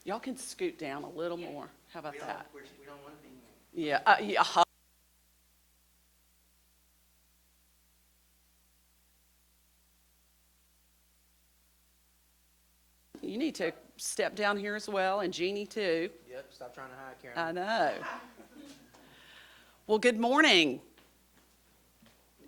Y'all can scoot down a little more. How about that? We don't want to be. Yeah, yeah. You need to step down here as well, and Jeannie too. Yep, stop trying to hide, Karen. I know. Well, good morning.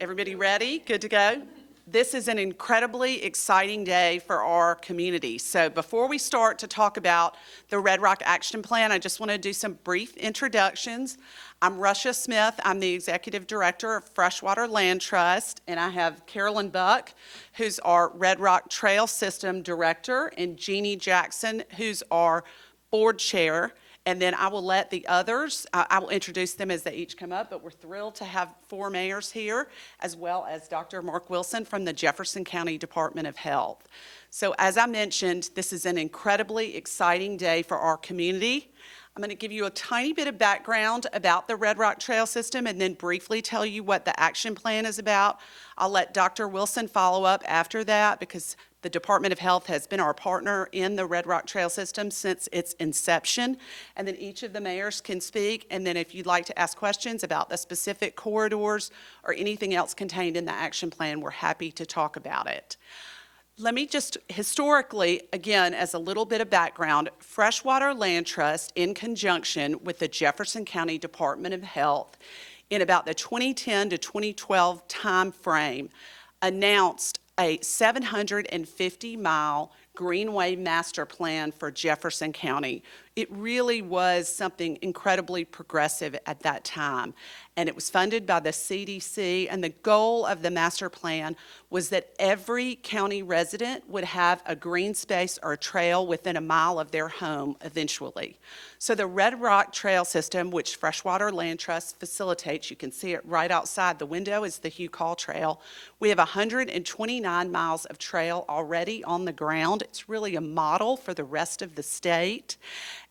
Everybody ready? Good to go? This is an incredibly exciting day for our community. So before we start to talk about the Red Rock Action Plan, I just want to do some brief introductions. I'm Russia Smith. I'm the Executive Director of Freshwater Land Trust, and I have Carolyn Buck, who's our Red Rock Trail System Director, and Jeannie Jackson, who's our Board Chair. And then I will let the others, I will introduce them as they each come up, but we're thrilled to have 4 mayors here, as well as Dr. Mark Wilson from the Jefferson County Department of Health. So as I mentioned, this is an incredibly exciting day for our community. I'm going to give you a tiny bit of background about the Red Rock Trail System and then briefly tell you what the action plan is about. I'll let Dr. Wilson follow up after that because the Department of Health has been our partner in the Red Rock Trail System since its inception. And then each of the mayors can speak. And then if you'd like to ask questions about the specific corridors or anything else contained in the action plan, we're happy to talk about it. Let me just historically, again, as a little bit of background, Freshwater Land Trust, in conjunction with the Jefferson County Department of Health, in about the 2010 to 2012 time frame, announced a 750-mile Greenway Master Plan for Jefferson County. It really was something incredibly progressive at that time. And it was funded by the CDC, and the goal of the master plan was that every county resident would have a green space or a trail within a mile of their home eventually. So the Red Rock Trail System, which Freshwater Land Trust facilitates, you can see it right outside the window, is the Hugh Call Trail. We have 129 miles of trail already on the ground. It's really a model for the rest of the state.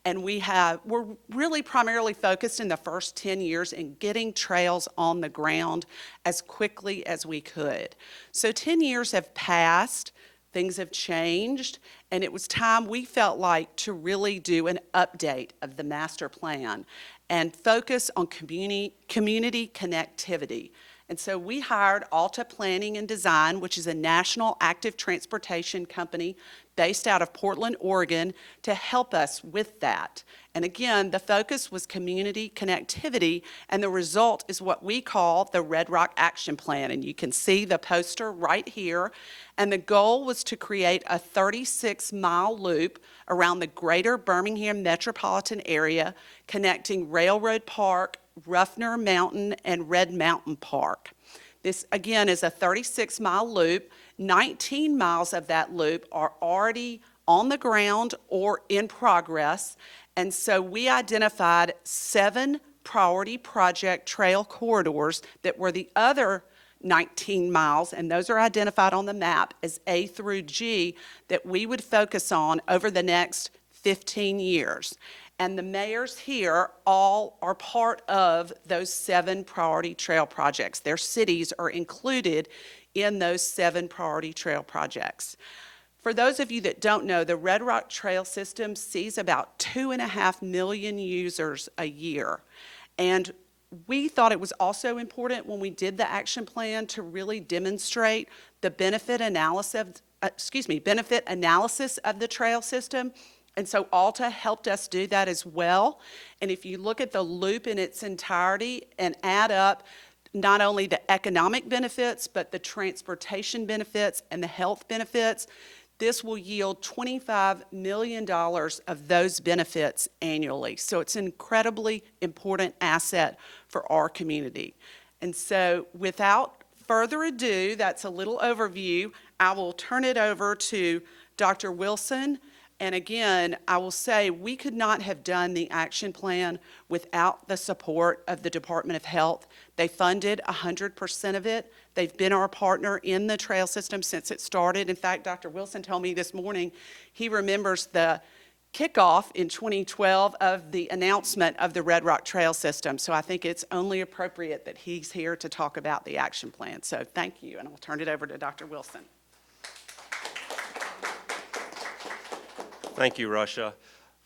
And we're really primarily focused in the first 10 years in getting trails on the ground as quickly as we could. So 10 years have passed, things have changed, and it was time we felt like to really do an update of the master plan and focus on community connectivity. And so we hired Alta Planning and Design, which is a national active transportation company based out of Portland, Oregon, to help us with that. And again, the focus was community connectivity, and the result is what we call the Red Rock Action Plan. And you can see the poster right here. And the goal was to create a 36-mile loop around the greater Birmingham metropolitan area, connecting Railroad Park, Ruffner Mountain, and Red Mountain Park. This, again, is a 36-mile loop. 19 miles of that loop are already on the ground or in progress. And so we identified 7 priority project trail corridors that were the other 19 miles, and those are identified on the map as A through G, that we would focus on over the next 15 years. And the mayors here all are part of those 7 priority trail projects. Their cities are included in those 7 priority trail projects. For those of you that don't know, the Red Rock Trail System sees about 2.5 million users a year. And we thought it was also important when we did the action plan to really demonstrate the benefit analysis of the trail system. And so Alta helped us do that as well. And if you look at the loop in its entirety and add up not only the economic benefits, but the transportation benefits and the health benefits, this will yield $25 million of those benefits annually. So it's an incredibly important asset for our community. And so without further ado, that's a little overview. I will turn it over to Dr. Wilson. And again, I will say we could not have done the action plan without the support of the Department of Health. They funded 100% of it. They've been our partner in the trail system since it started. In fact, Dr. Wilson told me this morning he remembers the kickoff in 2012 of the announcement of the Red Rock Trail System. So I think it's only appropriate that he's here to talk about the action plan. So thank you, and I'll turn it over to Dr. Wilson. Thank you, Russia.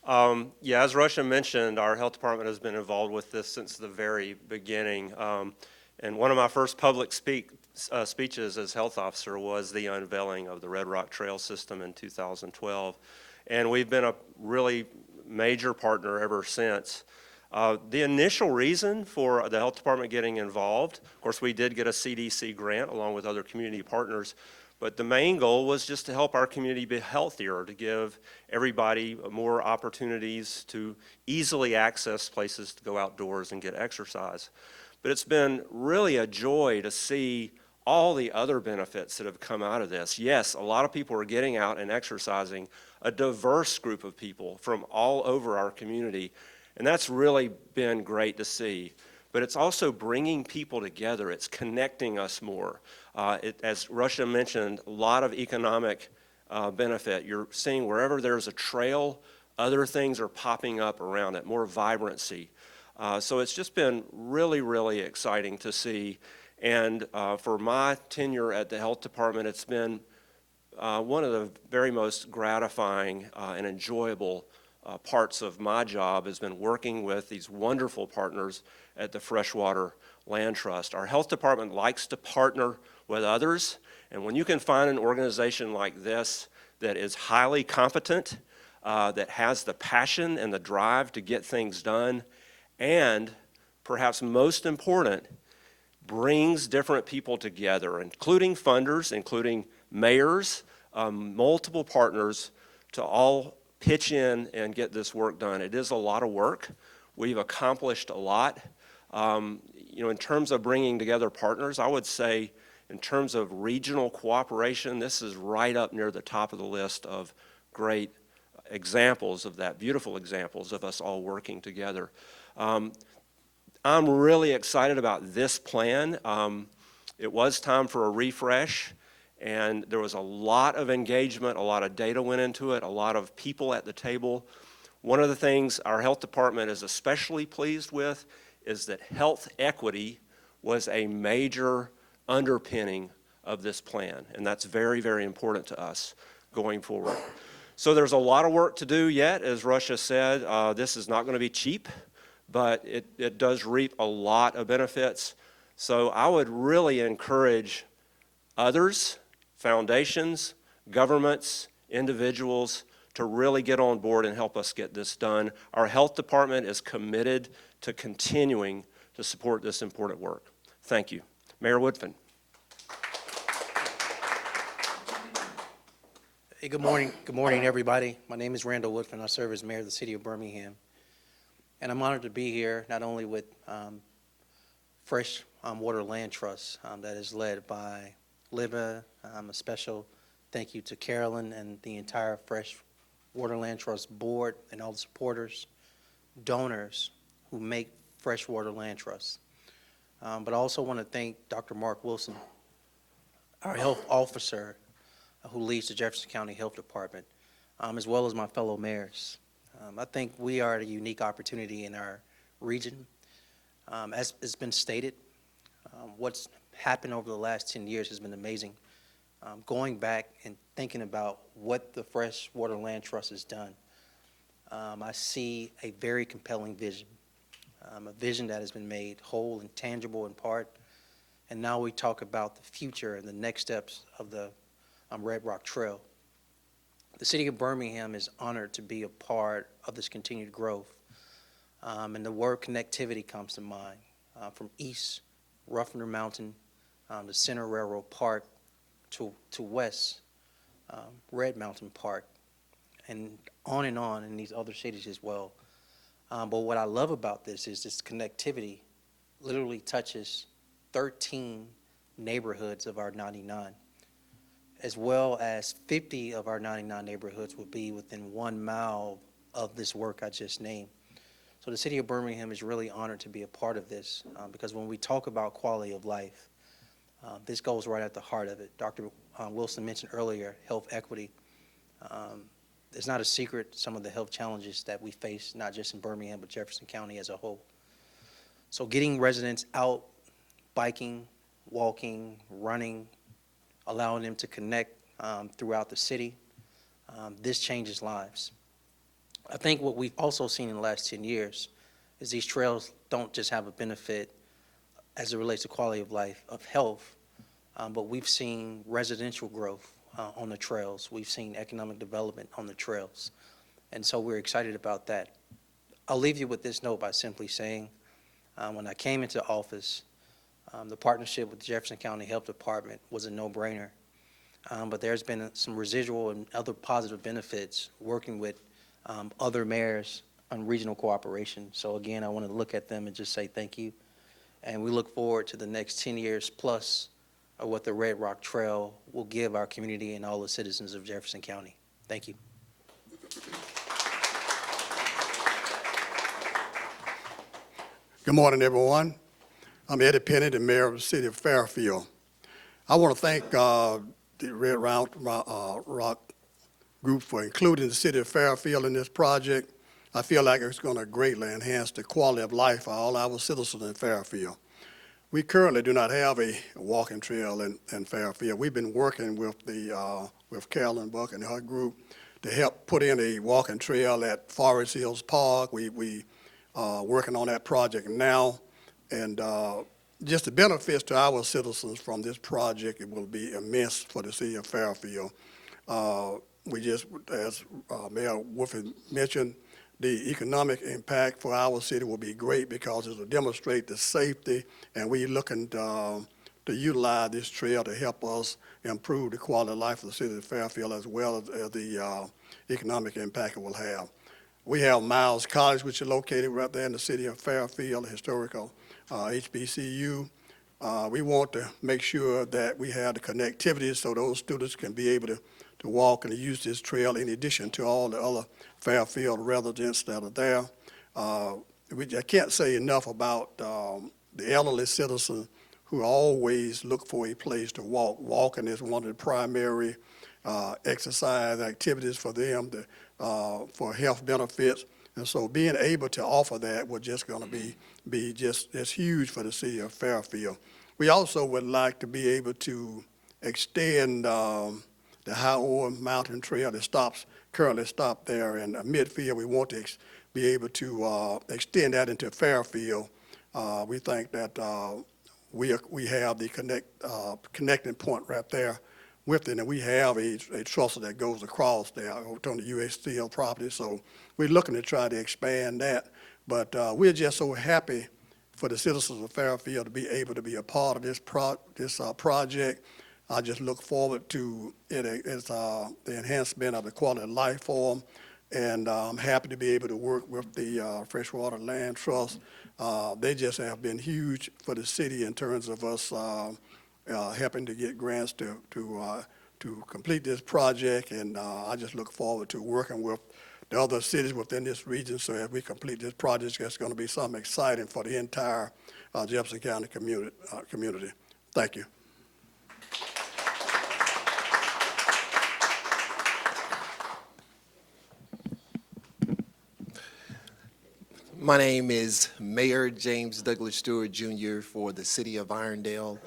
Yeah, as Russia mentioned, our health department has been involved with this since the very beginning. And one of my first public speeches as health officer was the unveiling of the Red Rock Trail System in 2012. And we've been a really major partner ever since. The initial reason for the health department getting involved, of course, we did get a CDC grant along with other community partners, but the main goal was just to help our community be healthier, to give everybody more opportunities to easily access places to go outdoors and get exercise. But it's been really a joy to see all the other benefits that have come out of this. Yes, a lot of people are getting out and exercising, a diverse group of people from all over our community, and that's really been great to see. But it's also bringing people together. It's connecting us more. As Russia mentioned, a lot of economic benefit. You're seeing wherever there's a trail, other things are popping up around it, more vibrancy. So it's just been really, really exciting to see. And for my tenure at the health department, it's been one of the very most gratifying and enjoyable parts of my job has been working with these wonderful partners at the Freshwater Land Trust. Our health department likes to partner with others, and when you can find an organization like this that is highly competent, that has the passion and the drive to get things done, and perhaps most important, brings different people together, including funders, including mayors, multiple partners, to all pitch in and get this work done. It is a lot of work. We've accomplished a lot. In terms of bringing together partners, I would say in terms of regional cooperation, this is right up near the top of the list of great examples of that, beautiful examples of us all working together. I'm really excited about this plan. It was time for a refresh, and there was a lot of engagement, a lot of data went into it, a lot of people at the table. One of the things our health department is especially pleased with is that health equity was a major underpinning of this plan, and that's very, very important to us going forward. So there's a lot of work to do yet. As Russia said, this is not going to be cheap, but it does reap a lot of benefits. So I would really encourage others, foundations, governments, individuals, to really get on board and help us get this done. Our health department is committed to continuing to support this important work. Thank you. Mayor Woodfin. Hey, good morning. Good morning, everybody. My name is Randall Woodfin. I serve as mayor of the city of Birmingham. And I'm honored to be here not only with Freshwater Land Trust that is led by Libba. A special thank you to Carolyn and the entire Freshwater Land Trust board and all the supporters, donors who make Freshwater Land Trust. But I also want to thank Dr. Mark Wilson, our health officer who leads the Jefferson County Health Department, as well as my fellow mayors. I think we are at a unique opportunity in our region. As it's been stated, what's happened over the last 10 years has been amazing. Going back and thinking about what the Freshwater Land Trust has done, I see a very compelling vision, a vision that has been made whole and tangible in part. And now we talk about the future and the next steps of the Red Rock Trail. The city of Birmingham is honored to be a part of this continued growth. And the word connectivity comes to mind. From East Ruffner Mountain to Center Railroad Park to west Red Mountain Park, and on in these other cities as well. But what I love about this is this connectivity literally touches 13 neighborhoods of our 99, as well as 50 of our 99 neighborhoods will be within 1 mile of this work I just named. So the city of Birmingham is really honored to be a part of this because when we talk about quality of life, this goes right at the heart of it. Dr. Wilson mentioned earlier health equity. It's not a secret some of the health challenges that we face, not just in Birmingham, but Jefferson County as a whole. So getting residents out, biking, walking, running, allowing them to connect throughout the city, this changes lives. I think what we've also seen in the last 10 years is these trails don't just have a benefit as it relates to quality of life, of health, but we've seen residential growth on the trails. We've seen economic development on the trails. And so we're excited about that. I'll leave you with this note by simply saying, when I came into office, the partnership with the Jefferson County Health Department was a no-brainer. But there's been some residual and other positive benefits working with other mayors on regional cooperation. So again, I want to look at them and just say thank you. And we look forward to the next 10 years plus of what the Red Rock Trail will give our community and all the citizens of Jefferson County. Thank you. Good morning, everyone. I'm Eddie Penny, the mayor of the city of Fairfield. I want to thank the Red Rock group for including the city of Fairfield in this project. I feel like it's going to greatly enhance the quality of life for all our citizens in Fairfield. We currently do not have a walking trail in Fairfield. We've been working with with Carolyn Buck and her group to help put in a walking trail at Forest Hills Park. We working on that project now, and just the benefits to our citizens from this project, it will be immense for the city of Fairfield. We just, as Mayor Wolford mentioned, the economic impact for our city will be great because it will demonstrate the safety, and we're looking to utilize this trail to help us improve the quality of life of the city of Fairfield as well as the economic impact it will have. We have Miles College, which is located right there in the city of Fairfield, historical HBCU. We want to make sure that we have the connectivity so those students can be able to walk and to use this trail in addition to all the other Fairfield residents that are there. I can't say enough about the elderly citizens who always look for a place to walk. Walking is one of the primary exercise activities for them for health benefits. And so being able to offer that was just going to be just huge for the city of Fairfield. We also would like to be able to extend the High Oil Mountain Trail that currently stops there in Midfield. We want to be able to extend that into Fairfield. We think that we have the connecting point right there with it, and we have a trestle that goes across there on the U.S. Steel property. So we're looking to try to expand that. But we're just so happy for the citizens of Fairfield to be able to be a part of this project. I just look forward to it as the enhancement of the quality of life for them. And I'm happy to be able to work with the Freshwater Land Trust. They just have been huge for the city in terms of us helping to get grants to complete this project. And I just look forward to working with the other cities within this region. So as we complete this project, it's going to be something exciting for the entire Jefferson County community. Thank you. My name is Mayor James Douglas Stewart Jr. for the City of Irondale,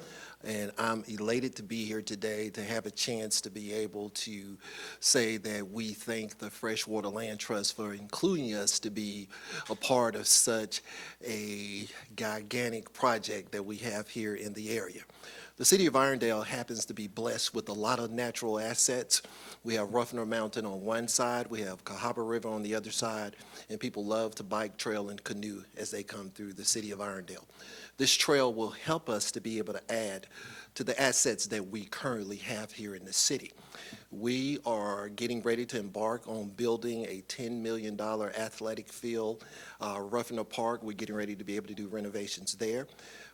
and I'm elated to be here today to have a chance to be able to say that we thank the Freshwater Land Trust for including us to be a part of such a gigantic project that we have here in the area. The City of Irondale happens to be blessed with a lot of natural assets. We have Ruffner Mountain on one side, we have Cahaba River on the other side, and people love to bike, trail, and canoe as they come through the City of Irondale. This trail will help us to be able to add to the assets that we currently have here in the city. We are getting ready to embark on building a $10 million athletic field, Ruffner Park. We're getting ready to be able to do renovations there.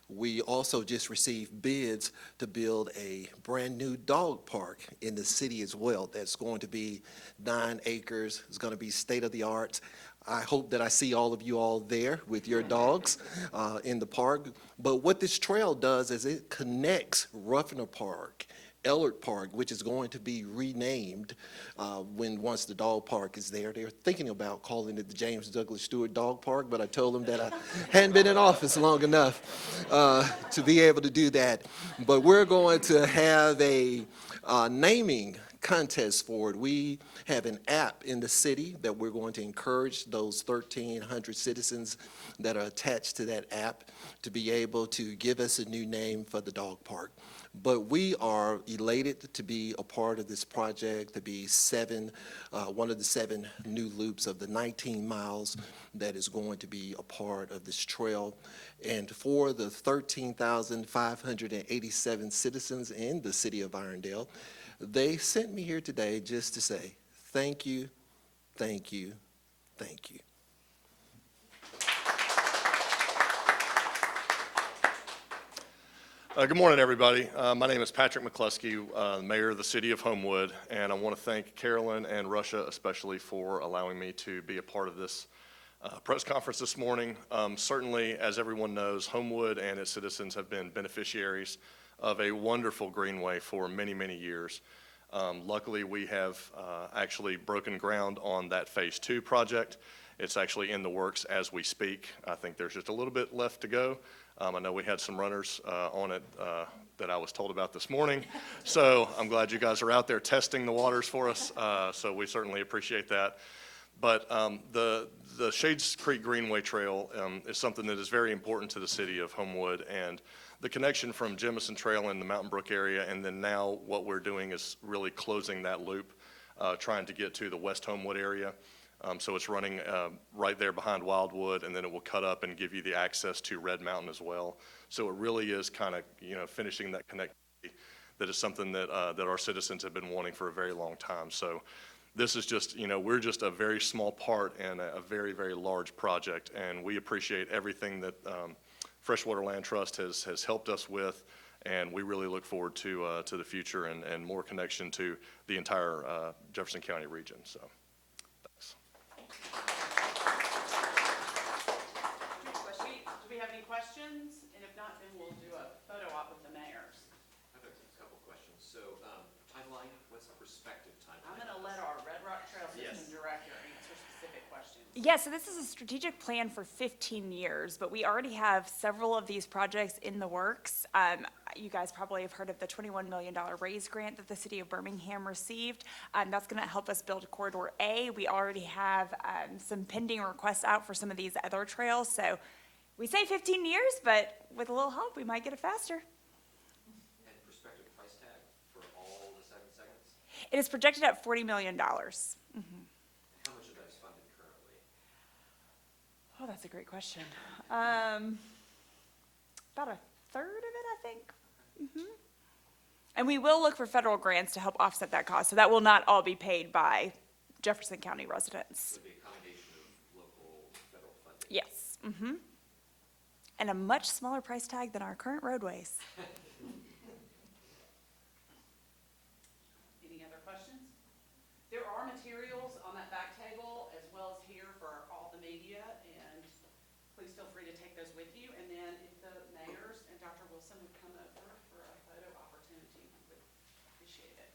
We also just received bids to build a brand new dog park in the city as well. That's going to be 9 acres. It's going to be state of the art. I hope that I see all of you all there with your dogs in the park. But what this trail does is it connects Ruffner Park, Ellert Park, which is going to be renamed once the dog park is there. They're thinking about calling it the James Douglas Stewart Dog Park, but I told them that I hadn't been in office long enough to be able to do that. But we're going to have a naming contest for it. We have an app in the city that we're going to encourage those 1,300 citizens that are attached to that app to be able to give us a new name for the dog park. But we are elated to be a part of this project, to be one of the 7 new loops of the 19 miles that is going to be a part of this trail. And for the 13,587 citizens in the city of Irondale, they sent me here today just to say, thank you, thank you, thank you. Good morning, everybody. My name is Patrick McCluskey, Mayor of the City of Homewood, and I want to thank Carolyn and Russia especially for allowing me to be a part of this press conference this morning. Certainly, as everyone knows, Homewood and its citizens have been beneficiaries of a wonderful greenway for many, many years. Luckily, we have actually broken ground on that Phase 2 project. It's actually in the works as we speak. I think there's just a little bit left to go. I know we had some runners on it that I was told about this morning. So I'm glad you guys are out there testing the waters for us. So we certainly appreciate that. But the Shades Creek Greenway Trail is something that is very important to the city of Homewood. And the connection from Jemison Trail in the Mountain Brook area, and then now what we're doing is really closing that loop, trying to get to the West Homewood area. So it's running right there behind Wildwood, and then it will cut up and give you the access to Red Mountain as well. So it really is kind of, finishing that connectivity that is something that that our citizens have been wanting for a very long time. So this is just, we're just a very small part in a very, very large project, and we appreciate everything that Freshwater Land Trust has helped us with, and we really look forward to the future and more connection to the entire Jefferson County region. So. Do we have any questions? And if not, then we'll do a photo op with the mayors. I have a couple questions. So, timeline, what's the perspective timeline? I'm gonna let our Red Rock Trail System Director answer specific questions. Yeah, so this is a strategic plan for 15 years, but we already have several of these projects in the works. You guys probably have heard of the $21 million raise grant that the city of Birmingham received. That's going to help us build Corridor A. We already have some pending requests out for some of these other trails. So we say 15 years, but with a little help, we might get it faster. And prospective price tag for all the 7 segments? It is projected at $40 million. How much of that is funded currently? Oh, that's a great question. About a third of it, I think. And we will look for federal grants to help offset that cost. So that will not all be paid by Jefferson County residents. Would be a combination of local, federal funding? Yes. And a much smaller price tag than our current roadways. Any other questions? There are materials on that back table as well as here for all the media, and please feel free to take those with you. And then if the mayors and Dr. Wilson would come over for a photo opportunity, we would appreciate it.